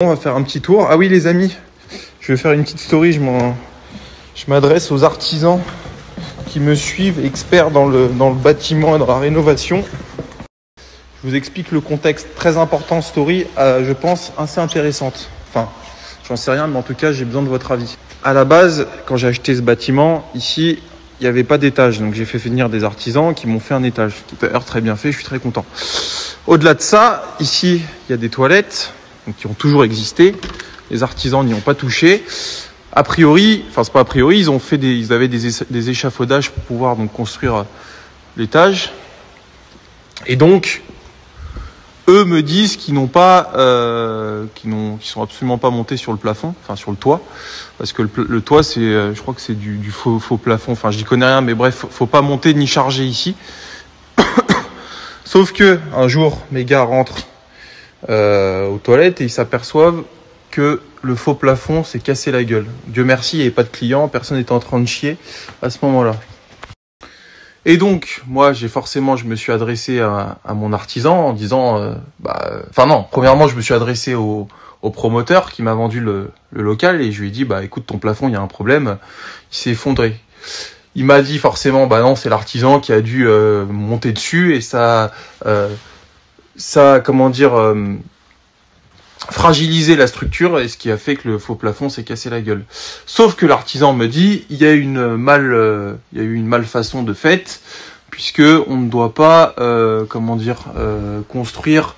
On va faire un petit tour. Ah oui les amis, je vais faire une petite story. Je m'adresse aux artisans qui me suivent, experts dans le bâtiment et dans la rénovation. Je vous explique le contexte, très important, story, je pense assez intéressante. Enfin, j'en sais rien, mais en tout cas, j'ai besoin de votre avis. À la base, quand j'ai acheté ce bâtiment, ici, il n'y avait pas d'étage. Donc j'ai fait venir des artisans qui m'ont fait un étage, qui est d'ailleurs très bien fait, je suis très content. Au-delà de ça, ici, il y a des toilettes donc, qui ont toujours existé. Les artisans n'y ont pas touché. A priori, enfin c'est pas a priori, ils avaient des échafaudages pour pouvoir donc construire l'étage. Et donc, eux me disent qu'ils n'ont pas, qu'ils sont absolument pas montés sur le plafond, enfin sur le toit, parce que le toit c'est, je crois que c'est du faux plafond. Enfin, j'y connais rien, mais bref, faut pas monter ni charger ici. Sauf que un jour, mes gars rentrent aux toilettes et ils s'aperçoivent que le faux plafond s'est cassé la gueule. Dieu merci, il n'y avait pas de clients, personne n'était en train de chier à ce moment-là. Et donc, moi, je me suis adressé à mon artisan en disant, premièrement, je me suis adressé au promoteur qui m'a vendu le local et je lui ai dit, écoute, ton plafond, il y a un problème, il s'est effondré. Il m'a dit forcément, non, c'est l'artisan qui a dû monter dessus et ça, fragiliser la structure et ce qui a fait que le faux plafond s'est cassé la gueule. Sauf que l'artisan me dit il y a eu une malfaçon de fait puisque on ne doit pas construire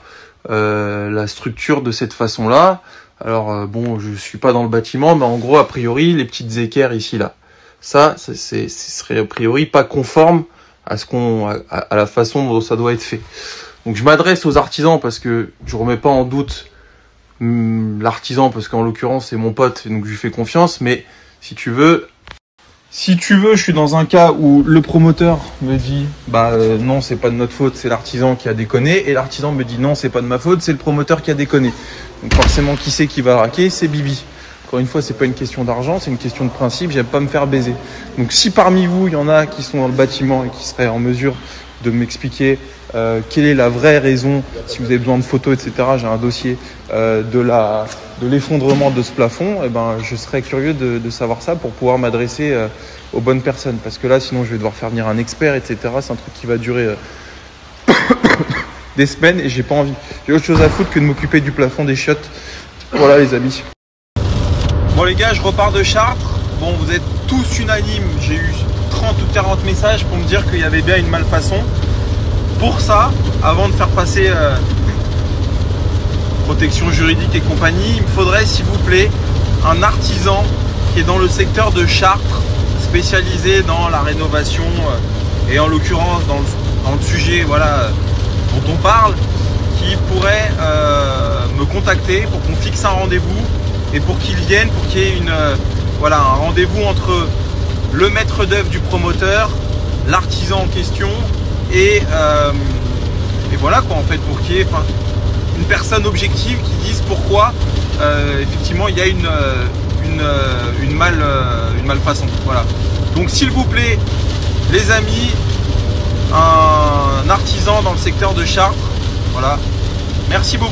la structure de cette façon-là. Alors je suis pas dans le bâtiment, mais en gros a priori les petites équerres ici là, ce serait a priori pas conforme à à la façon dont ça doit être fait. Donc je m'adresse aux artisans parce que je remets pas en doute l'artisan parce qu'en l'occurrence c'est mon pote donc je lui fais confiance, mais si tu veux je suis dans un cas où le promoteur me dit non c'est pas de notre faute, c'est l'artisan qui a déconné, et l'artisan me dit non c'est pas de ma faute, c'est le promoteur qui a déconné. Donc forcément qui c'est qui va raquer? C'est Bibi. Encore une fois, c'est pas une question d'argent, c'est une question de principe, j'aime pas me faire baiser. Donc si parmi vous il y en a qui sont dans le bâtiment et qui seraient en mesure de m'expliquer quelle est la vraie raison, si vous avez besoin de photos, etc. J'ai un dossier de l'effondrement de ce plafond. Je serais curieux de savoir ça pour pouvoir m'adresser aux bonnes personnes. Parce que là, sinon, je vais devoir faire venir un expert, etc. C'est un truc qui va durer des semaines et j'ai pas envie. J'ai autre chose à foutre que de m'occuper du plafond des chiottes. Voilà les amis. Bon les gars, je repars de Chartres. Bon, vous êtes tous unanimes. J'ai eu 30 ou 40 messages pour me dire qu'il y avait bien une malfaçon. Pour ça, avant de faire passer protection juridique et compagnie, il me faudrait s'il vous plaît un artisan qui est dans le secteur de Chartres, spécialisé dans la rénovation et en l'occurrence dans le sujet dont on parle, qui pourrait me contacter pour qu'on fixe un rendez-vous et pour qu'il vienne, pour qu'il y ait un rendez-vous entre le maître d'œuvre du promoteur, l'artisan en question et voilà quoi, en fait, pour qu'il y ait une personne objective qui dise pourquoi effectivement il y a une malfaçon. Voilà. Donc s'il vous plaît les amis, un artisan dans le secteur de Chartres. Voilà. Merci beaucoup.